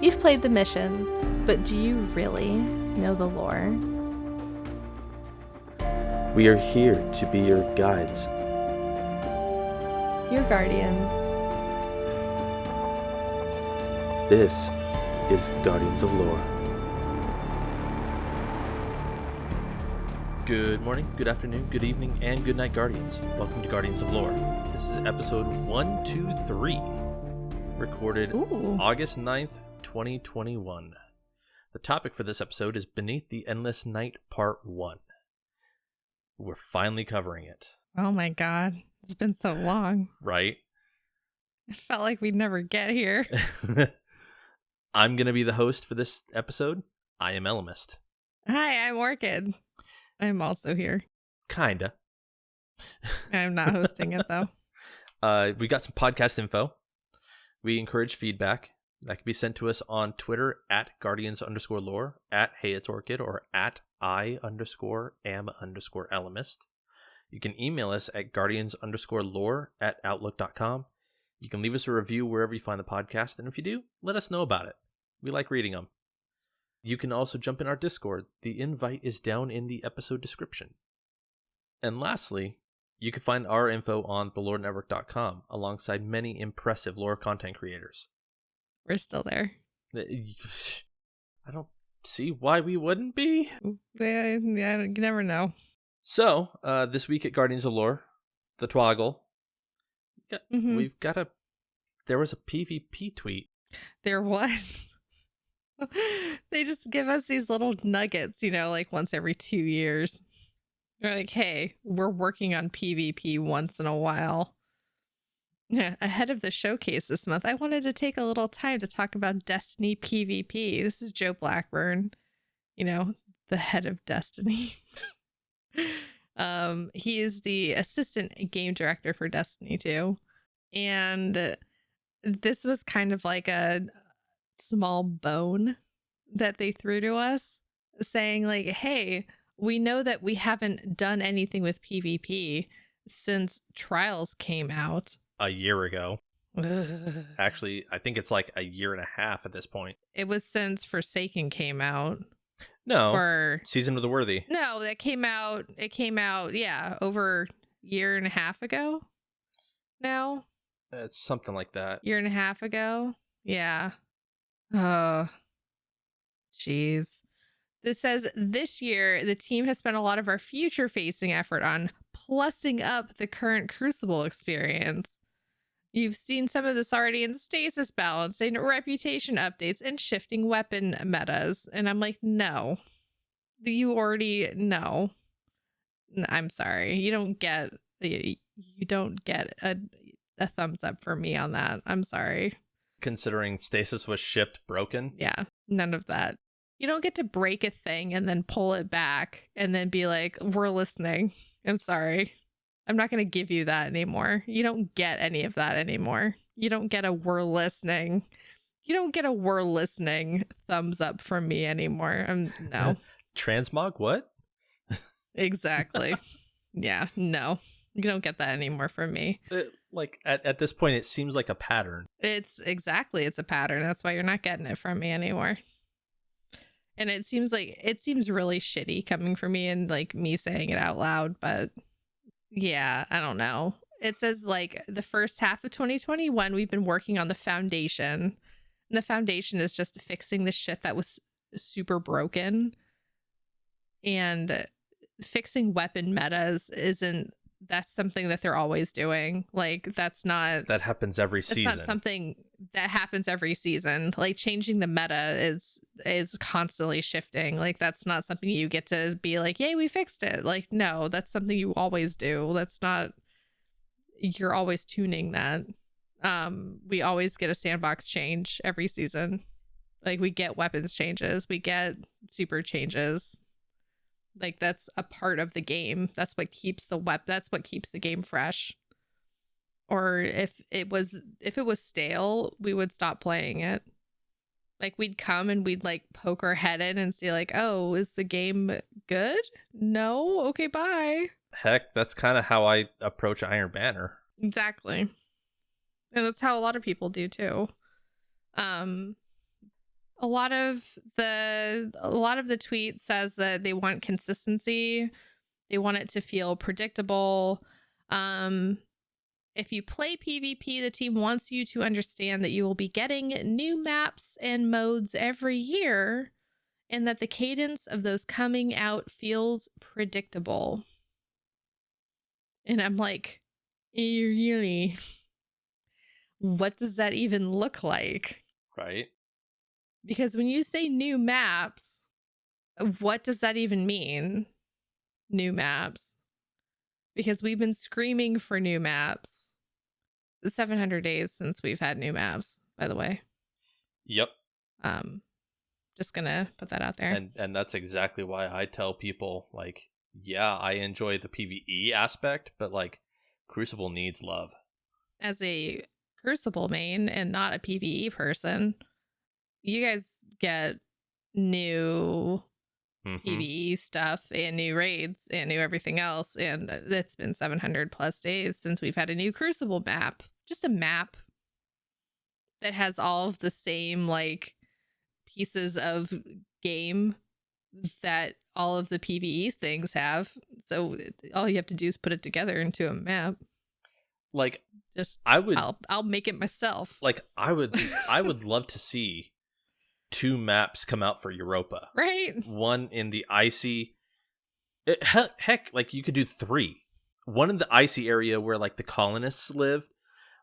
You've played the missions, but do you really know the lore? We are here to be your guides. Your guardians. This is Guardians of Lore. Good morning, good afternoon, good evening, and good night, Guardians. Welcome to Guardians of Lore. This is episode 123, recorded August 9th, 2021. The topic for this episode is Beneath the Endless Night Part 1. We're finally covering it. Oh my god, it's been so long. Right? It felt like we'd never get here. I'm going to be the host for this episode. I am Elemist. Hi, I'm Orchid. I'm also here. Kinda. I'm not hosting it though. We got some podcast info. We encourage feedback. That can be sent to us on Twitter at Guardians_lore, at Hey It's Orchid, or at I_am_elemist. You can email us at guardians_lore@outlook.com. You can leave us a review wherever you find the podcast, and if you do, let us know about it. We like reading them. You can also jump in our Discord. The invite is down in the episode description. And lastly, you can find our info on thelorenetwork.com alongside many impressive lore content creators. We're still there. I don't see why we wouldn't be. Yeah, you never know. So, this week at Guardians of Lore, the Twoggle, there was a PvP tweet. There was. They just give us these little nuggets, like once every 2 years. They're like, hey, we're working on PvP once in a while. Yeah, ahead of the showcase this month, I wanted to take a little time to talk about Destiny PvP. This is Joe Blackburn, the head of Destiny. He is the assistant game director for Destiny 2. And this was kind of like a small bone that they threw to us, saying like, hey, we know that we haven't done anything with PvP since Trials came out. A year ago. Actually, I think it's like a year and a half at this point. It was since Forsaken came out. No, or Season of the Worthy. No, it came out, over a year and a half ago. No? It's something like that. Year and a half ago? Yeah. Oh, jeez. This says, this year, the team has spent a lot of our future-facing effort on plussing up the current Crucible experience. You've seen some of this already in stasis balancing, reputation updates, and shifting weapon metas. And I'm like, no. You already know. I'm sorry. You don't get a thumbs up for me on that. I'm sorry. Considering stasis was shipped broken? Yeah, none of that. You don't get to break a thing and then pull it back and then be like, we're listening. I'm sorry. I'm not going to give you that anymore. You don't get any of that anymore. You don't get a we're listening. You don't get a we're listening thumbs up from me anymore. No. Transmog, what? Exactly. Yeah, no. You don't get that anymore from me. At this point, it seems like a pattern. It's a pattern. That's why you're not getting it from me anymore. And it seems really shitty coming from me and like me saying it out loud, but yeah, I don't know. It says like the first half of 2021, we've been working on the foundation. And the foundation is just fixing the shit that was super broken. And fixing weapon metas that's something that they're always doing. Like that happens every season. It's not something that happens every season. Like changing the meta is constantly shifting. Like that's not something you get to be like, yay, we fixed it. Like, no, that's something you always do. You're always tuning that. We always get a sandbox change every season. Like we get weapons changes, we get super changes. Like that's a part of the game. That's what keeps the game fresh. Or if it was stale, we would stop playing it. Like we'd come and we'd like poke our head in and see like, oh, is the game good? No? Okay, bye. Heck, that's kind of how I approach Iron Banner. Exactly. And that's how a lot of people do too. A lot of the tweet says that they want consistency. They want it to feel predictable. If you play PvP, the team wants you to understand that you will be getting new maps and modes every year, and that the cadence of those coming out feels predictable. And I'm like, really? What does that even look like? Right. Because when you say new maps, what does that even mean? New maps. Because we've been screaming for new maps. 700 days since we've had new maps, by the way. Yep. Just gonna put that out there. And that's exactly why I tell people, like, yeah, I enjoy the PvE aspect, but like Crucible needs love. As a Crucible main and not a PvE person, you guys get new PvE stuff and new raids and new everything else, and it's been 700 plus days since we've had a new Crucible map. Just a map that has all of the same like pieces of game that all of the PvE things have. So all you have to do is put it together into a map. Like, just I'll make it myself. Like, I would love to see 2 maps come out for Europa. Right. One in the icy. Heck, like you could do 3. One in the icy area where like the colonists live,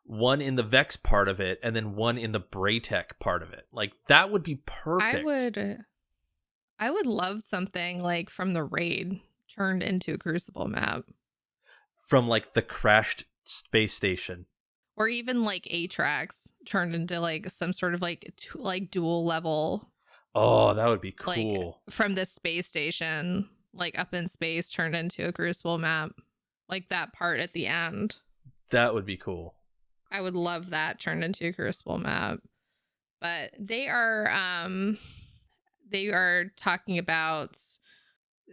one in the Vex part of it, and then one in the Braytech part of it. Like that would be perfect. I would love something like from the raid turned into a Crucible map. From like the crashed space station. Or even like Atrax turned into like some sort of like dual level. Oh, that would be cool. Like, from this space station, like up in space, turned into a Crucible map. Like that part at the end. That would be cool. I would love that turned into a Crucible map. But they are talking about,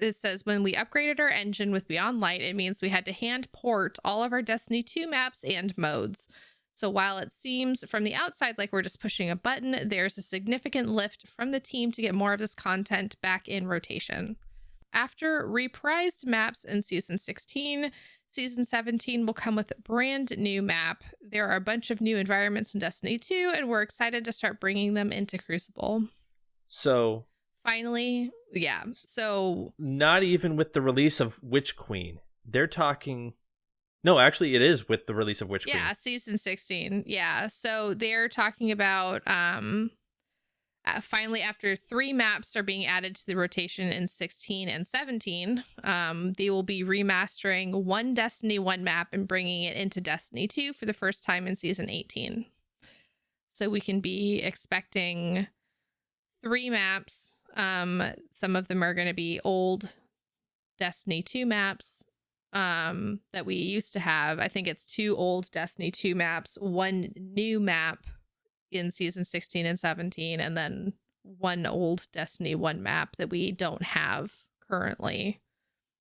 it says, when we upgraded our engine with Beyond Light, it means we had to hand port all of our Destiny 2 maps and modes. So while it seems from the outside like we're just pushing a button, there's a significant lift from the team to get more of this content back in rotation. After reprised maps in Season 16, Season 17 will come with a brand new map. There are a bunch of new environments in Destiny 2, and we're excited to start bringing them into Crucible. So... finally, yeah. So not even with the release of Witch Queen. They're talking... No, actually, it is with the release of Witch Queen. Yeah, Season 16. Yeah, so they're talking about finally, after 3 maps are being added to the rotation in 16 and 17, they will be remastering one Destiny 1 map and bringing it into Destiny 2 for the first time in Season 18. So we can be expecting 3 maps. Some of them are going to be old Destiny 2 maps that we used to have. I think it's 2 old Destiny 2 maps, 1 new map in Season 16 and 17, and then 1 old Destiny 1 map that we don't have currently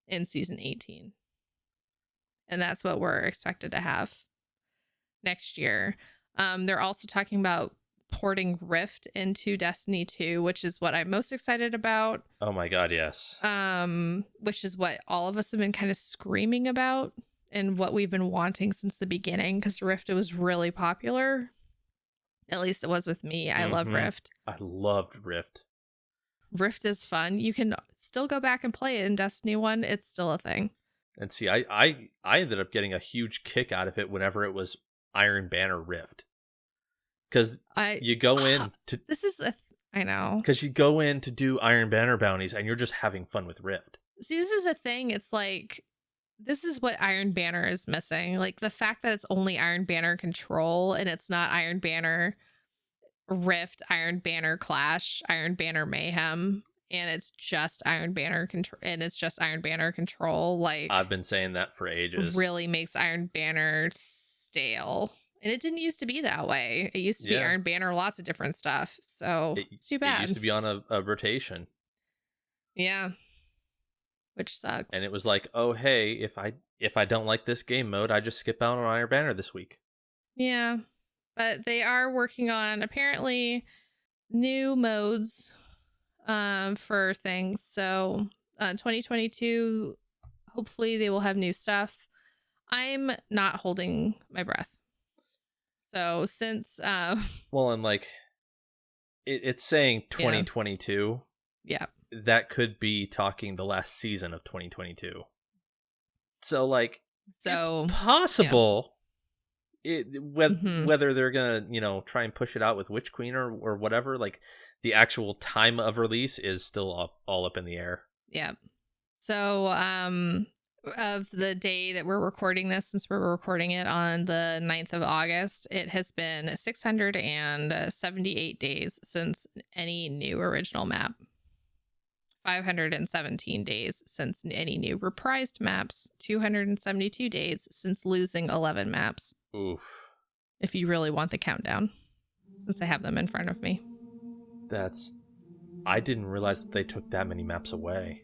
in Season 18. And that's what we're expected to have next year. They're also talking about porting Rift into Destiny 2, which is what I'm most excited about. Oh my god, yes. Which is what all of us have been kind of screaming about and what we've been wanting since the beginning, because Rift was really popular. At least it was with me. I love Rift. I loved Rift. Rift is fun. You can still go back and play it in Destiny 1. It's still a thing. And see, I ended up getting a huge kick out of it whenever it was Iron Banner Rift. Because you go in to... I know. Because you go in to do Iron Banner bounties and you're just having fun with Rift. See, this is a thing. It's like, this is what Iron Banner is missing. Like, the fact that it's only Iron Banner Control and it's not Iron Banner Rift, Iron Banner Clash, Iron Banner Mayhem, and it's just Iron Banner Control. Like, I've been saying that for ages. Really makes Iron Banner stale. And it didn't used to be that way. It used to be Iron Banner, lots of different stuff. So it's too bad. It used to be on a rotation. Yeah. Which sucks. And it was like, oh, hey, if I don't like this game mode, I just skip out on Iron Banner this week. Yeah. But they are working on, apparently, new modes for things. So 2022, hopefully they will have new stuff. I'm not holding my breath. So since well, and like it's saying 2022. Yeah. That could be talking the last season of 2022. So like it's possible whether they're going to, try and push it out with Witch Queen or whatever, like the actual time of release is still all up in the air. Yeah. So of the day that we're recording this, since we're recording it on the 9th of August, it has been 678 days since any new original map. 517 days since any new reprised maps. 272 days since losing 11 maps. Oof. If you really want the countdown, since I have them in front of me. I didn't realize that they took that many maps away.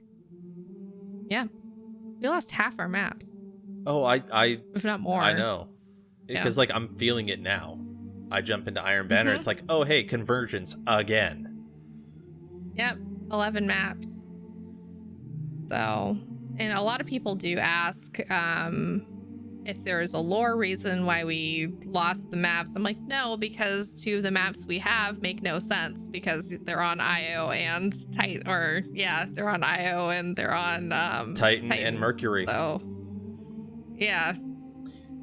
Yeah. We lost half our maps. Oh, I if not more. I know. Because like I'm feeling it now. I jump into Iron Banner, it's like, oh hey, convergence again. Yep. 11 maps. So, and a lot of people do ask if there is a lore reason why we lost the maps. I'm like, no, because two of the maps we have make no sense because they're on Io and Titan, they're on Io and they're on Titan and Mercury. So, yeah.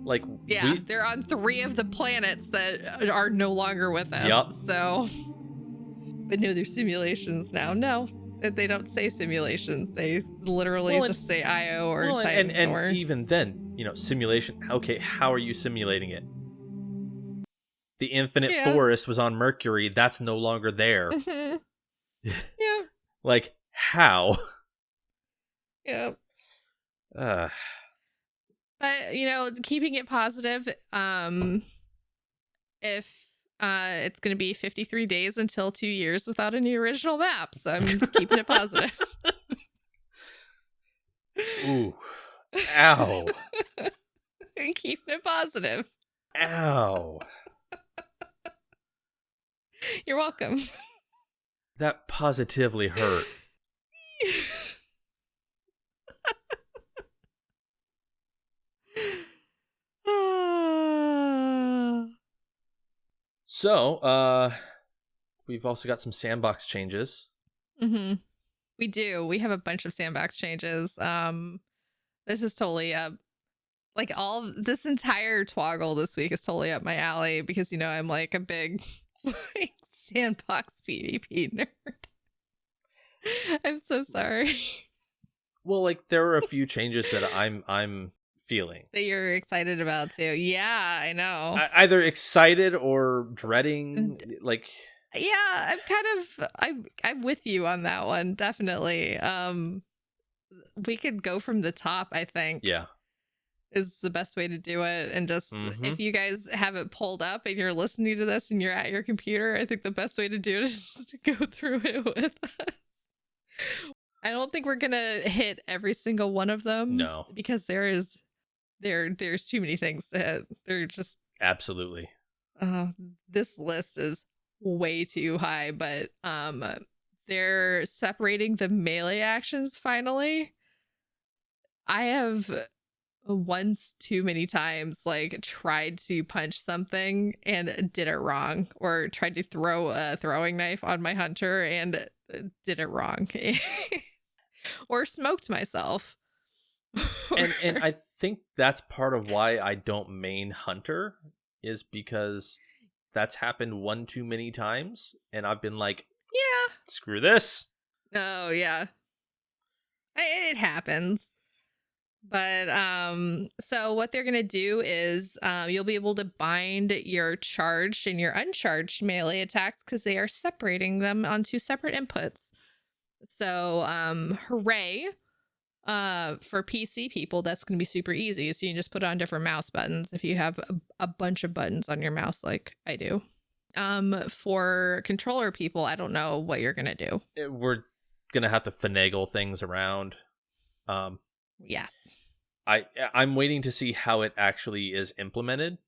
Like, they're on 3 of the planets that are no longer with us. Yep. So, but no, they're simulations now. No, they don't say simulations. They literally just say Io or Titan. And even then, simulation. Okay, how are you simulating it? The Infinite Forest was on Mercury. That's no longer there. Yeah. Like, how? Yep. But, keeping it positive, if it's going to be 53 days until 2 years without any original map. So I'm keeping it positive. Ooh. Ow. Keeping it positive. Ow. You're welcome. That positively hurt. So, we've also got some sandbox changes. Mm-hmm. We do. We have a bunch of sandbox changes. This is totally this entire Twoggle this week is totally up my alley because I'm like a big sandbox PvP nerd. I'm so sorry. Well, like there are a few changes that I'm feeling that you're excited about too. Yeah, I know. Either excited or dreading. Like, yeah, I'm with you on that one. Definitely. We could go from the top. I think. Yeah. Is the best way to do it. And just if you guys have it pulled up and you're listening to this and you're at your computer, I think the best way to do it is just to go through it with us. I don't think we're gonna hit every single one of them. No, because there's too many things to hit. They're just absolutely. This list is way too high, but they're separating the melee actions finally. I have once too many times tried to punch something and did it wrong, or tried to throw a throwing knife on my hunter and did it wrong. Or smoked myself. and I think that's part of why I don't main hunter, is because that's happened one too many times and I've been like, yeah, screw this. Oh yeah, it happens. But so what they're gonna do is you'll be able to bind your charged and your uncharged melee attacks because they are separating them onto separate inputs. So hooray, for PC people, that's gonna be super easy. So you can just put on different mouse buttons if you have a bunch of buttons on your mouse like I do. For controller people, I don't know what you're gonna do. We're gonna have to finagle things around. Yes. I'm waiting to see how it actually is implemented,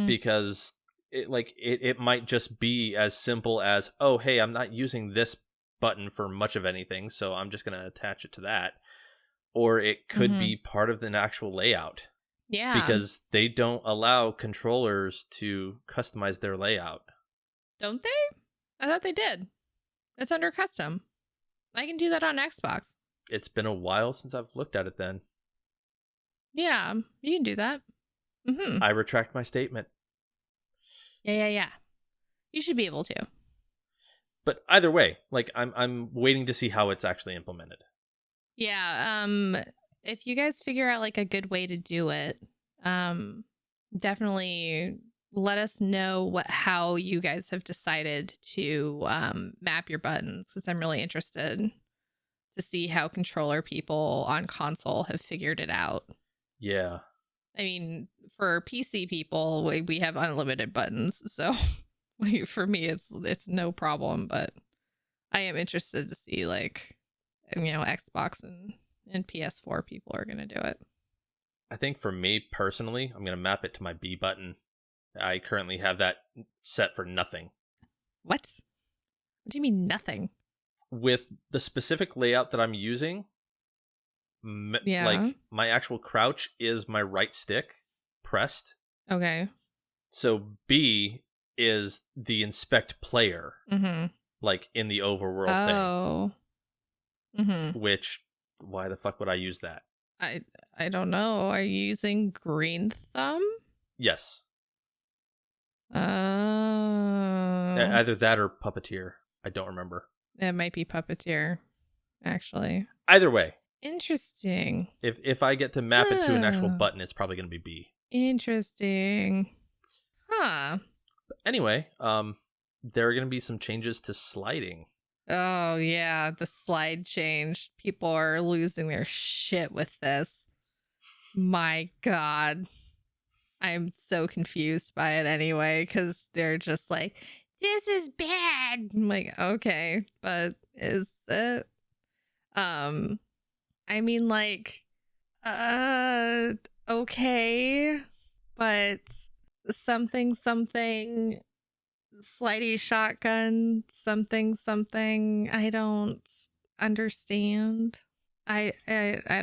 because it might just be as simple as, oh, hey, I'm not using this button for much of anything, so I'm just going to attach it to that. Or it could be part of the actual layout. Yeah. Because they don't allow controllers to customize their layout. Don't they? I thought they did. It's under custom. I can do that on Xbox. It's been a while since I've looked at it then. Yeah, you can do that. I retract my statement. Yeah. You should be able to. But either way, like I'm waiting to see how it's actually implemented. Yeah, if you guys figure out like a good way to do it, definitely let us know how you guys have decided to map your buttons, because I'm really interested to see how controller people on console have figured it out. Yeah. I mean, for PC people, we have unlimited buttons, so for me, it's no problem. But I am interested to see, like, Xbox and PS4 people are gonna do it. I think for me personally, I'm gonna map it to my B button. I currently have that set for nothing. What do you mean nothing? With the specific layout that I'm using, Yeah. like my actual crouch is my right stick pressed. Okay. So B is the inspect player, like in the overworld thing. Oh. Which, why the fuck would I use that? I don't know. Are you using green thumb? Yes. Oh. Either that or Puppeteer. I don't remember. It might be Puppeteer, actually. Either way. Interesting. If I get to map it to an actual button, it's probably going to be B. Interesting. Huh. But anyway, there are going to be some changes to sliding. Oh, yeah. The slide change. People are losing their shit with this. My God. I'm so confused by it anyway, because they're just like, this is bad. I'm like, okay, but is it? I mean, like, okay, but something, slidey shotgun, something, I don't understand. I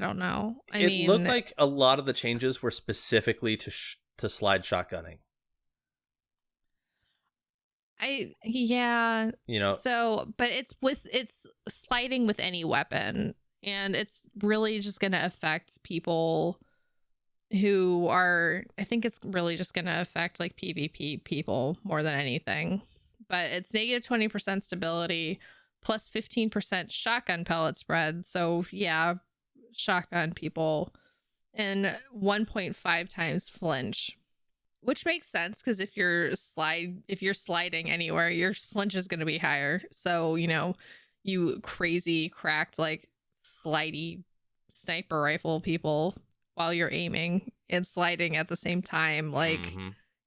don't know. It looked like a lot of the changes were specifically to slide shotgunning. Yeah. So, but it's sliding with any weapon, and it's really just going to affect people who are, I think it's really just going to affect like PvP people more than anything. But it's negative 20% stability plus 15% shotgun pellet spread. So yeah, shotgun people, and 1.5 times flinch. Which makes sense, because if you're sliding anywhere, your flinch is going to be higher. So, you crazy cracked like slidey sniper rifle people while you're aiming and sliding at the same time, like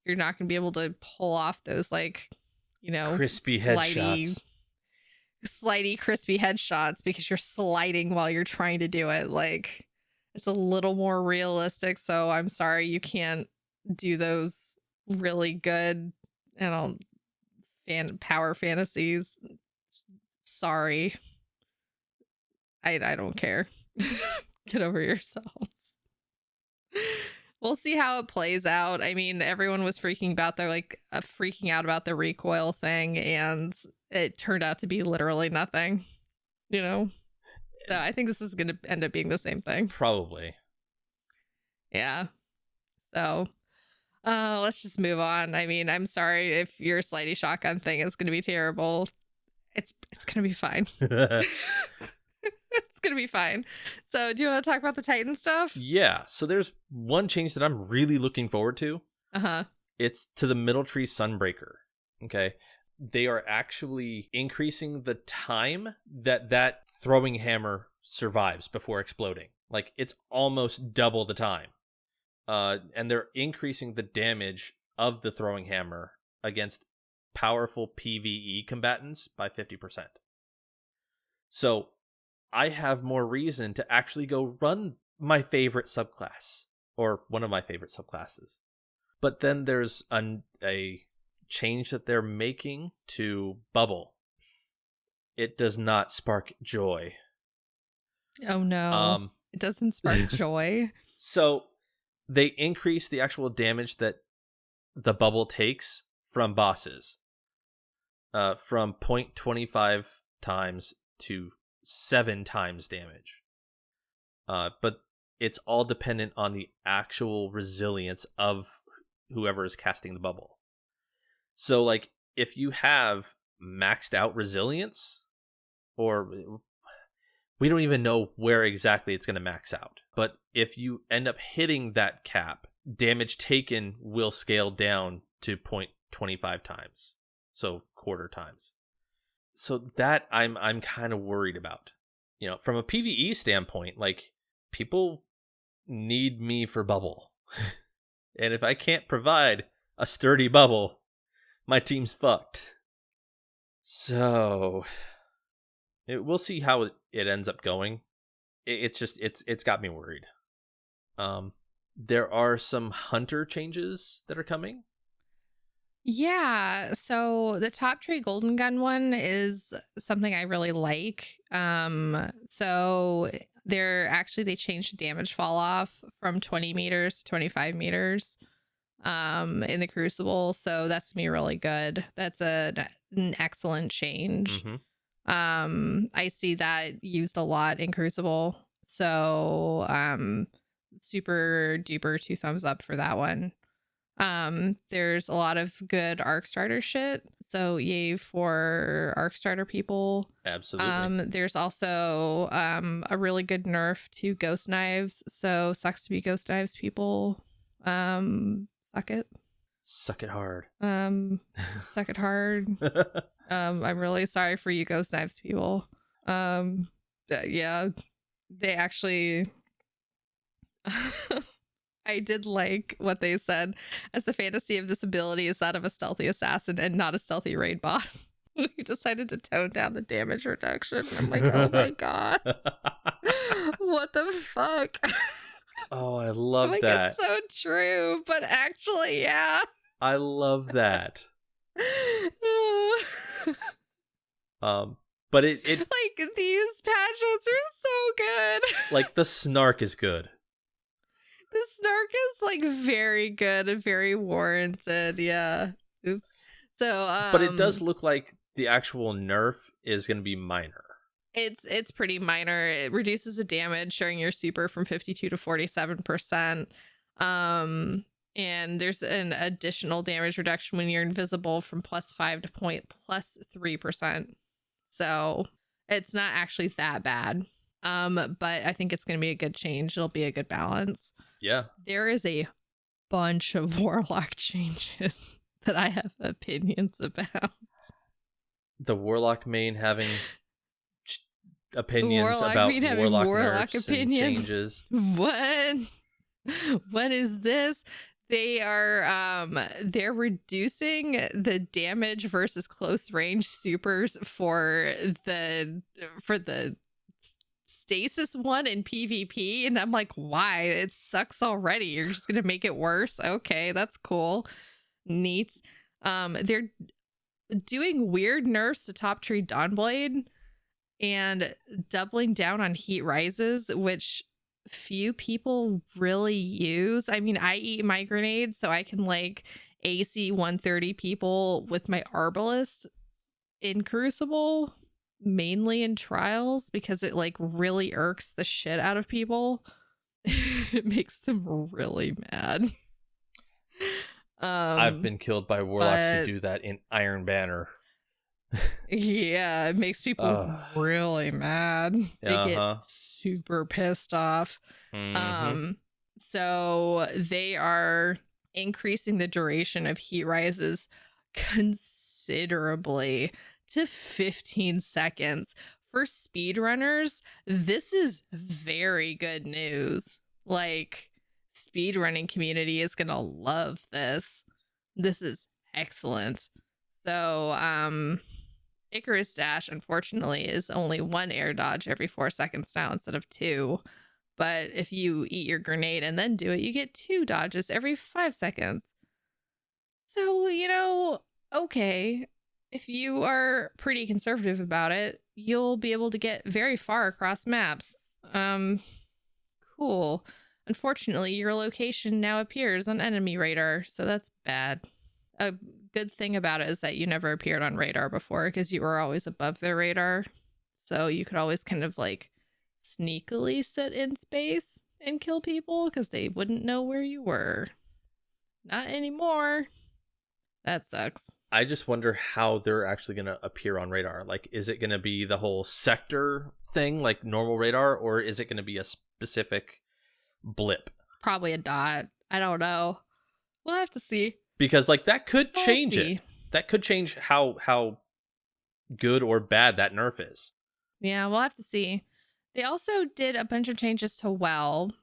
you're not going to be able to pull off those like, crispy headshots. Slidey crispy headshots because you're sliding while you're trying to do it. Like, it's a little more realistic. So I'm sorry you can't do those really good power fantasies. Sorry. I don't care. Get over yourselves. We'll see how it plays out. I mean, everyone was freaking out about the recoil thing, and it turned out to be literally nothing. So I think this is going to end up being the same thing. Probably. Yeah. So let's just move on. I mean, I'm sorry if your slidey shotgun thing is going to be terrible. It's going to be fine. It's going to be fine. So do you want to talk about the Titan stuff? Yeah. So there's one change that I'm really looking forward to. It's to the Middle Tree Sunbreaker. Okay. They are actually increasing the time that throwing hammer survives before exploding. Like, it's almost double the time. And they're increasing the damage of the throwing hammer against powerful PvE combatants by 50%. So I have more reason to actually go run my favorite subclass, or one of my favorite subclasses. But then there's a change that they're making to bubble, it does not spark joy. Oh no. It doesn't spark joy. So they increase the actual damage that the bubble takes from bosses from 0.25 times to 7 times damage. But it's all dependent on the actual resilience of whoever is casting the bubble. So, like, if you have maxed out resilience, or we don't even know where exactly it's going to max out, but if you end up hitting that cap, damage taken will scale down to 0.25 times, so quarter times. So that I'm kind of worried about. You know, from a PvE standpoint, like, people need me for bubble. And if I can't provide a sturdy bubble, my team's fucked. So we'll see how it ends up going. It's got me worried. There are some hunter changes that are coming. Yeah, so the Top Tree Golden Gun one is something I really like. So they changed the damage fall off from 20 meters to 25 meters in the Crucible, so that's gonna be really good. That's an excellent change. I see that used a lot in Crucible, so super duper 2 thumbs up for that one. There's a lot of good arc starter shit, so yay for arc starter people. Absolutely. There's also a really good nerf to ghost knives, so sucks to be ghost knives people. Suck it hard. Suck it hard. I'm really sorry for you ghost knives people. Yeah, they actually I did like what they said, as the fantasy of this ability is that of a stealthy assassin and not a stealthy raid boss. We decided to tone down the damage reduction. I'm like, oh my god. What the fuck? Oh, I love like, that. It's so true, but actually, yeah. I love that. But it like, these patch notes are so good. Like, the snark is good. The snark is like very good and very warranted. Yeah. Oops. So, but it does look like the actual nerf is going to be minor. It's pretty minor. It reduces the damage during your super from 52 to 47%. And there's an additional damage reduction when you're invisible from +5 to +3%. So it's not actually that bad. But I think it's going to be a good change. It'll be a good balance. Yeah. There is a bunch of Warlock changes that I have opinions about. The Warlock main having opinions about Warlock nerfs and changes. What is this? They are they're reducing the damage versus close range supers for the stasis one in PvP, and I'm like, why? It sucks already. You're just gonna make it worse? Okay, that's cool. Neat. They're doing weird nerfs to Top Tree Dawnblade and doubling down on heat rises, which few people really use. I mean, I eat my grenades, so I can like AC 130 people with my Arbalest in Crucible, mainly in trials, because it like really irks the shit out of people. It makes them really mad. I've been killed by warlocks who do that in Iron Banner. Yeah, it makes people really mad. They get super pissed off. So they are increasing the duration of heat rises considerably to 15 seconds. For speedrunners, this is very good news. Like, speedrunning community is gonna love this. This is excellent. So, Icarus Dash, unfortunately, is only 1 air dodge every 4 seconds now instead of 2. But if you eat your grenade and then do it, you get 2 dodges every 5 seconds. So, you know, okay, if you are pretty conservative about it, you'll be able to get very far across maps. Cool. Unfortunately, your location now appears on enemy radar, so that's bad. A good thing about it is that you never appeared on radar before because you were always above their radar. So you could always kind of like sneakily sit in space and kill people because they wouldn't know where you were. Not anymore. That sucks. I just wonder how they're actually going to appear on radar. Like, is it going to be the whole sector thing, like normal radar, or is it going to be a specific blip? Probably a dot. I don't know. We'll have to see. Because like that could We'll change see. it. That could change how good or bad that nerf is. Yeah, we'll have to see. They also did a bunch of changes to Well.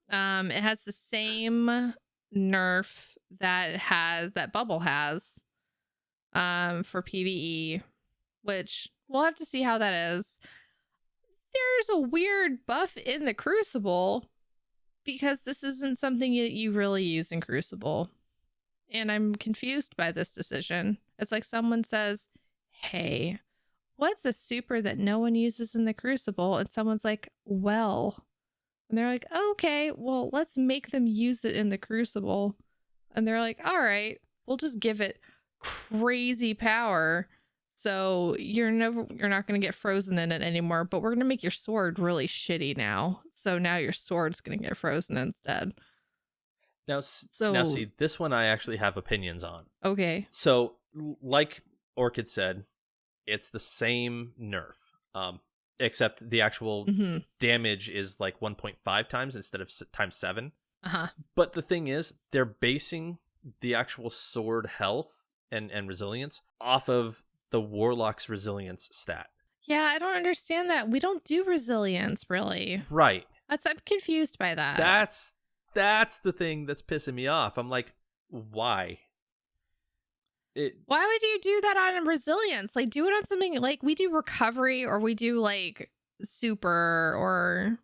It has the same nerf that Bubble has for PvE, which we'll have to see how that is. There's a weird buff in the Crucible because this isn't something that you really use in Crucible. And I'm confused by this decision. It's like someone says, hey, what's a super that no one uses in the Crucible? And someone's like, well. And they're like, okay, well, let's make them use it in the Crucible. And they're like, all right, we'll just give it crazy power. So you're not going to get frozen in it anymore, but we're going to make your sword really shitty now. So now your sword's going to get frozen instead. Now see, this one I actually have opinions on. Okay. So, like Orchid said, it's the same nerf, except the actual damage is like 1.5 times instead of times 7. Uh-huh. But the thing is, they're basing the actual sword health and resilience off of the Warlock's resilience stat. Yeah, I don't understand that. We don't do resilience, really. Right. I'm confused by that. That's the thing that's pissing me off. I'm like, why? Why would you do that on resilience? Like, do it on something like we do recovery, or we do like super, or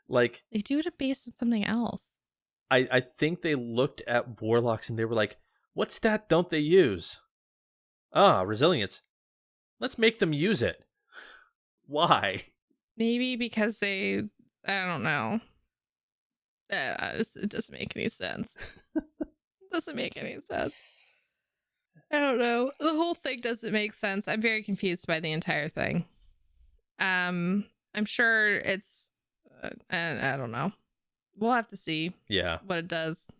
like they do it based on something else. I think they looked at Warlocks and they were like, what stat don't they use? Resilience. Let's make them use it. Why? Maybe because I don't know. It doesn't make any sense. It doesn't make any sense. I don't know. The whole thing doesn't make sense. I'm very confused by the entire thing. I'm sure it's I don't know. We'll have to see what it does.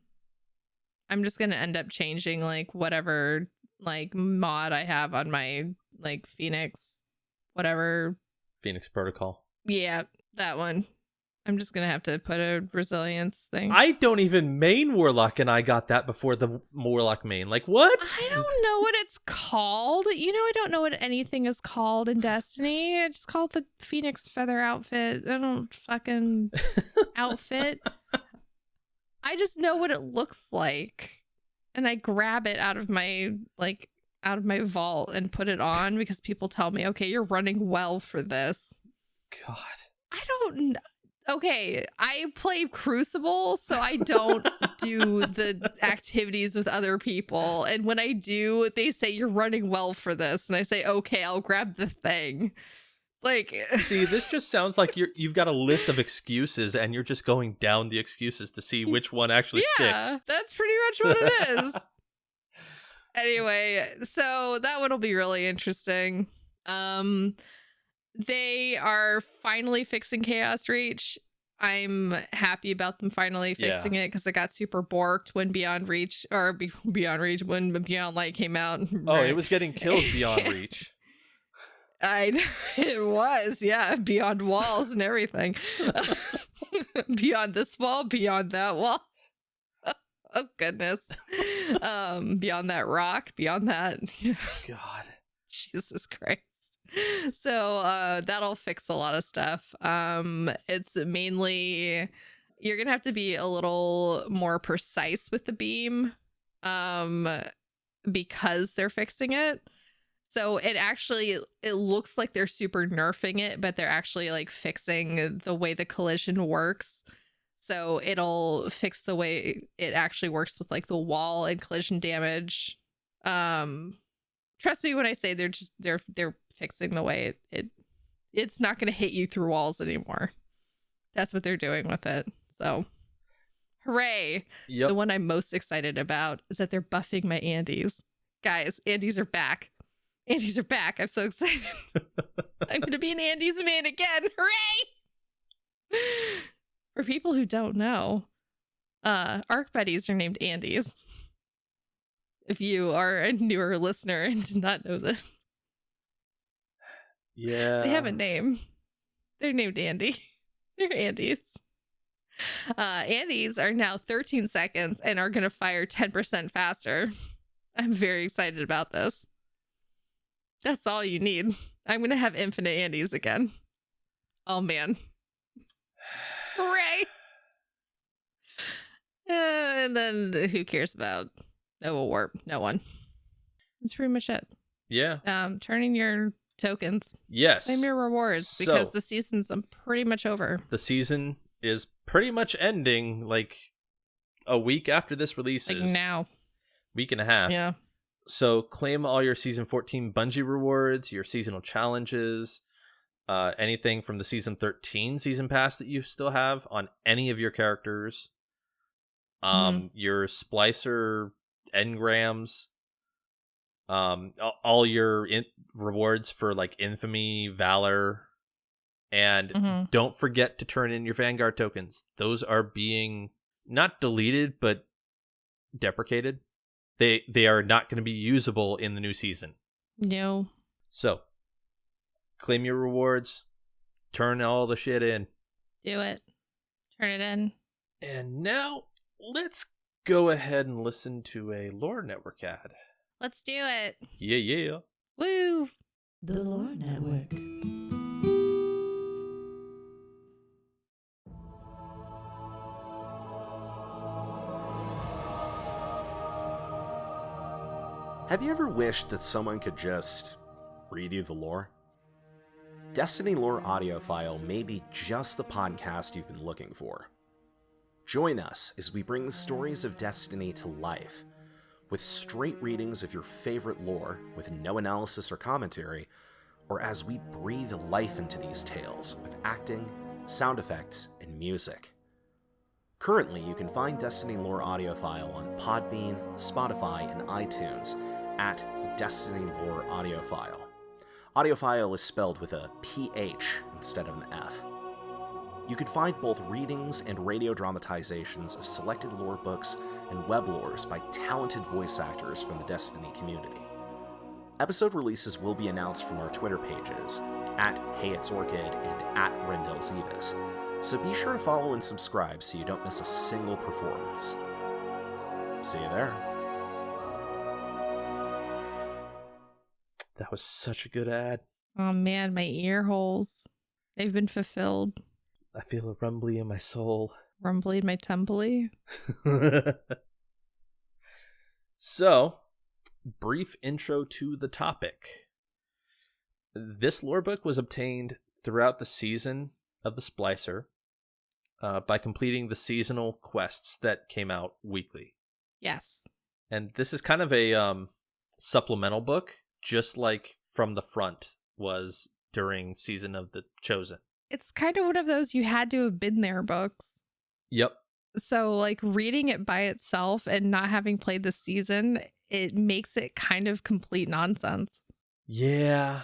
I'm just going to end up changing like whatever like mod I have on my like Phoenix Protocol. Yeah, that one. I'm just going to have to put a resilience thing. I don't even main Warlock, and I got that before the Warlock main. Like, what? I don't know what it's called. You know, I don't know what anything is called in Destiny. I just call it the Phoenix Feather outfit. I don't fucking outfit. I just know what it looks like. And I grab it out of my vault and put it on because people tell me, okay, you're running well for this. God. I don't know. Okay, I play Crucible, so I don't do the activities with other people. And when I do, they say you're running well for this. And I say, okay, I'll grab the thing. Like, see, this just sounds like you've got a list of excuses and you're just going down the excuses to see which one actually sticks. Yeah, that's pretty much what it is. Anyway, so that one will be really interesting. They are finally fixing Chaos Reach. I'm happy about them finally fixing it because it got super borked when Beyond Reach when Beyond Light came out. Oh, it was getting kills Beyond Reach. It was, yeah, beyond walls and everything. Beyond this wall, beyond that wall. Oh goodness. Beyond that rock, beyond that. God. Jesus Christ. So that'll fix a lot of stuff. It's mainly you're gonna have to be a little more precise with the beam because they're fixing it. So it looks like they're super nerfing it, but they're actually like fixing the way the collision works. So it'll fix the way it actually works with like the wall and collision damage. Trust me when I say they're fixing the way it's not going to hit you through walls anymore. That's what they're doing with it. So, hooray. Yep. The one I'm most excited about is that they're buffing my Andes. Guys, Andes are back. Andes are back. I'm so excited. I'm going to be an Andes man again. Hooray! For people who don't know, ARC buddies are named Andes. If you are a newer listener and did not know this. Yeah. They have a name. They're named Andy. They're Andes. Andes are now 13 seconds and are going to fire 10% faster. I'm very excited about this. That's all you need. I'm going to have infinite Andes again. Oh, man. Hooray. And then who cares about Nova Warp? No one. That's pretty much it. Yeah. Turning your tokens. Yes. Claim your rewards because the season's pretty much over. The season is pretty much ending like a week after this releases. Like now. Week and a half. Yeah. So claim all your season 14 Bungie rewards, your seasonal challenges, anything from the season 13 season pass that you still have on any of your characters. Your splicer engrams, all your rewards for like infamy, valor, and don't forget to turn in your Vanguard tokens. Those are being not deleted but deprecated. They are not going to be usable in the new season. No. So claim your rewards, turn all the shit in. Do it. Turn it in. And now let's go ahead and listen to a Lore Network ad. Let's do it. Yeah. Woo. The Lore Network. Have you ever wished that someone could just read you the lore? Destiny Lore Audiophile may be just the podcast you've been looking for. Join us as we bring the stories of Destiny to life, with straight readings of your favorite lore with no analysis or commentary, or as we breathe life into these tales with acting, sound effects, and music. Currently, you can find Destiny Lore Audiophile on Podbean, Spotify, and iTunes at Destiny Lore Audiophile. Audiophile is spelled with a PH instead of an F. You can find both readings and radio dramatizations of selected lore books and web lores by talented voice actors from the Destiny community. Episode releases will be announced from our Twitter pages, at HeyIt'sOrchid and at RendelZevis, so be sure to follow and subscribe so you don't miss a single performance. See you there. That was such a good ad. Oh man, my ear holes. They've been fulfilled. I feel a rumbly in my soul. Rumbly in my tumbly. So, brief intro to the topic. This lore book was obtained throughout the season of the Splicer by completing the seasonal quests that came out weekly. Yes. And this is kind of a supplemental book, just like From the Front was during Season of the Chosen. It's kind of one of those you had to have been there books. Yep. So like reading it by itself and not having played the season, it makes it kind of complete nonsense. Yeah,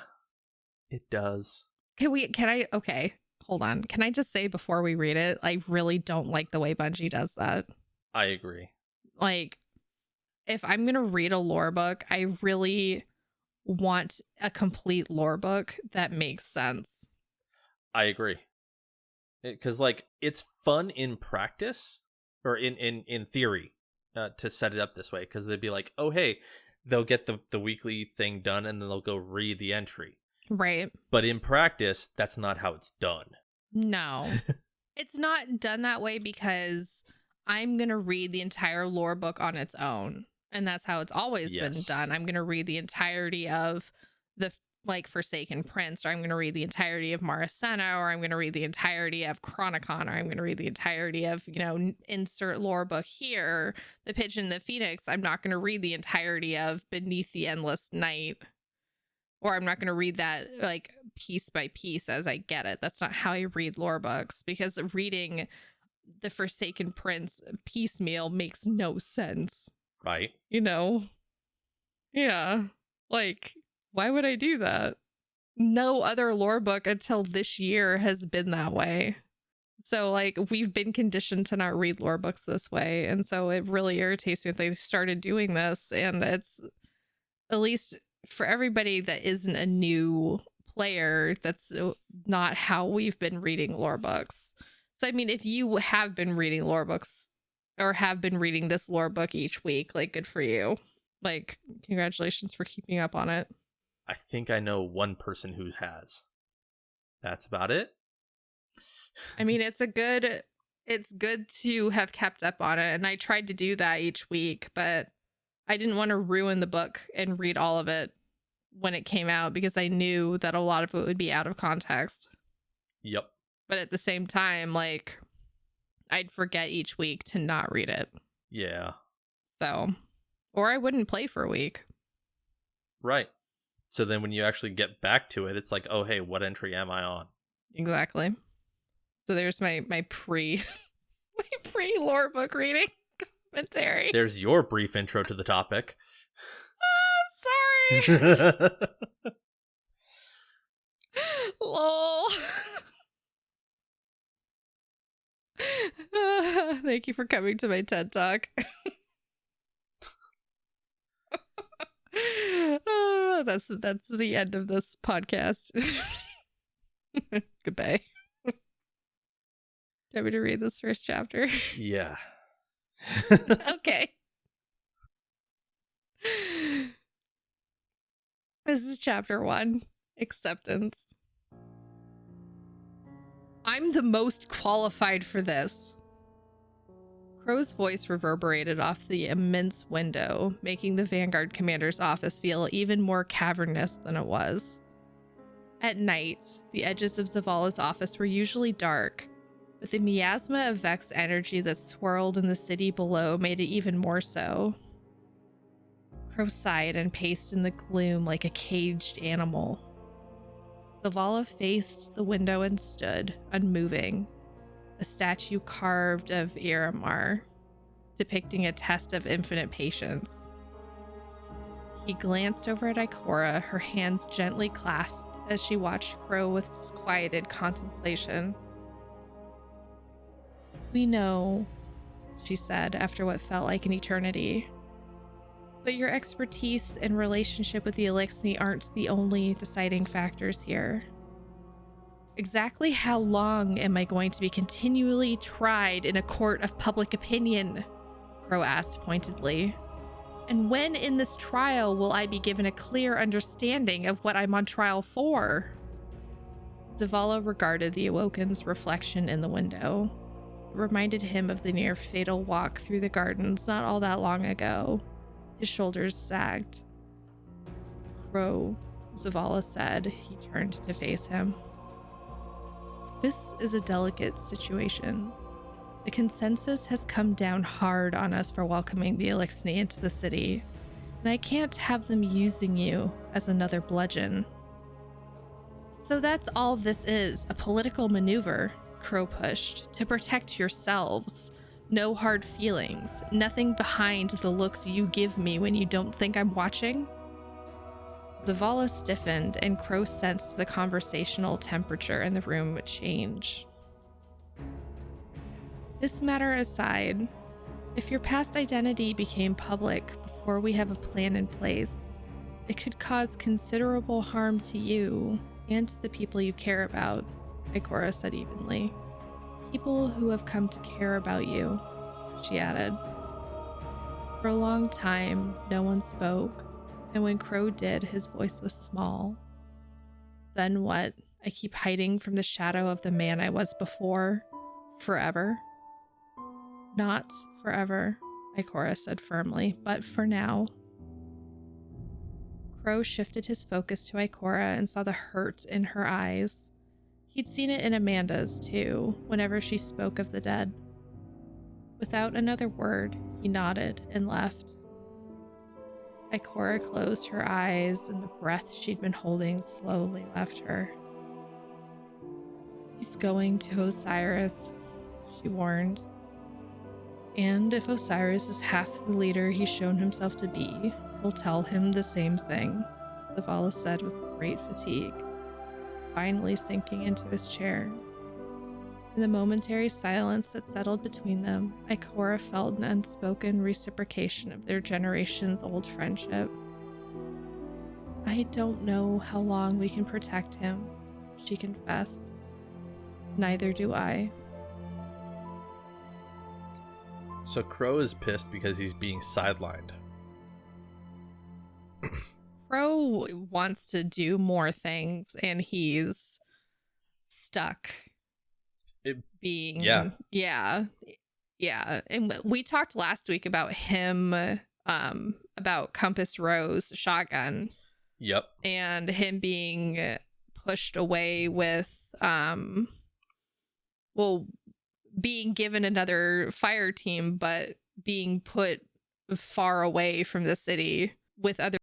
it does. Okay, hold on. Can I just say before we read it, I really don't like the way Bungie does that. I agree. Like, if I'm going to read a lore book, I really want a complete lore book that makes sense. I agree. Because, like, it's fun in practice, or in theory, to set it up this way. Because they'd be like, oh, hey, they'll get the weekly thing done, and then they'll go read the entry. Right. But in practice, that's not how it's done. No. It's not done that way because I'm going to read the entire lore book on its own. And that's how it's always been done. I'm going to read the entirety of like Forsaken Prince, or I'm going to read the entirety of Maracena, or I'm going to read the entirety of Chronicon, or I'm going to read the entirety of, insert lore book here, The Pigeon and the Phoenix. I'm not going to read the entirety of Beneath the Endless Night, or I'm not going to read that like piece by piece as I get it. That's not how I read lore books, because reading the Forsaken Prince piecemeal makes no sense. Right. Yeah. Like, why would I do that? No other lore book until this year has been that way. So, like, we've been conditioned to not read lore books this way. And so it really irritates me that they started doing this. And it's, at least for everybody that isn't a new player, that's not how we've been reading lore books. So, I mean, if you have been reading lore books or have been reading this lore book each week, like, good for you. Like, congratulations for keeping up on it. I think I know one person who has. That's about it. I mean, it's good to have kept up on it. And I tried to do that each week, but I didn't want to ruin the book and read all of it when it came out, because I knew that a lot of it would be out of context. Yep. But at the same time, like, I'd forget each week to not read it. Yeah. So, or I wouldn't play for a week. Right. So then when you actually get back to it, it's like, oh, hey, what entry am I on? Exactly. So there's my pre lore book reading commentary. There's your brief intro to the topic. Sorry. Lol. Thank you for coming to my TED Talk. That's the end of this podcast. Goodbye. Do you want me to read this first chapter? Yeah. Okay. This is chapter 1, Acceptance. I'm the most qualified for this. Crow's voice reverberated off the immense window, making the Vanguard commander's office feel even more cavernous than it was. At night, the edges of Zavala's office were usually dark, but the miasma of Vex energy that swirled in the city below made it even more so. Crow sighed and paced in the gloom like a caged animal. Zavala faced the window and stood, unmoving, a statue carved of Iramar, depicting a test of infinite patience. He glanced over at Ikora, her hands gently clasped as she watched Crow with disquieted contemplation. We know, she said after what felt like an eternity. But your expertise and relationship with the Eliksni aren't the only deciding factors here. Exactly how long am I going to be continually tried in a court of public opinion? Crow asked pointedly. And when in this trial will I be given a clear understanding of what I'm on trial for? Zavala regarded the Awoken's reflection in the window. It reminded him of the near fatal walk through the gardens not all that long ago. His shoulders sagged. Crow, Zavala said. He turned to face him. This is a delicate situation. The consensus has come down hard on us for welcoming the Eliksni into the city, and I can't have them using you as another bludgeon. So that's all this is, a political maneuver, Crow pushed, to protect yourselves. No hard feelings, nothing behind the looks you give me when you don't think I'm watching? Zavala stiffened, and Crow sensed the conversational temperature in the room change. This matter aside, if your past identity became public before we have a plan in place, it could cause considerable harm to you and to the people you care about, Ikora said evenly. People who have come to care about you, she added. For a long time, no one spoke, and when Crow did, his voice was small. Then what? I keep hiding from the shadow of the man I was before? Forever? Not forever, Ikora said firmly, but for now. Crow shifted his focus to Ikora and saw the hurt in her eyes. He'd seen it in Amanda's, too, whenever she spoke of the dead. Without another word, he nodded and left. Ikora closed her eyes, and the breath she'd been holding slowly left her. He's going to Osiris, she warned. And if Osiris is half the leader he's shown himself to be, he'll tell him the same thing, Zavala said with great fatigue, finally sinking into his chair. In the momentary silence that settled between them, Ikora felt an unspoken reciprocation of their generation's old friendship. I don't know how long we can protect him, she confessed. Neither do I. So Crow is pissed because he's being sidelined. Crow wants to do more things, and he's stuck. Yeah. And we talked last week about him, about Compass Rose shotgun. Yep. And him being pushed away with, being given another fire team, but being put far away from the city with other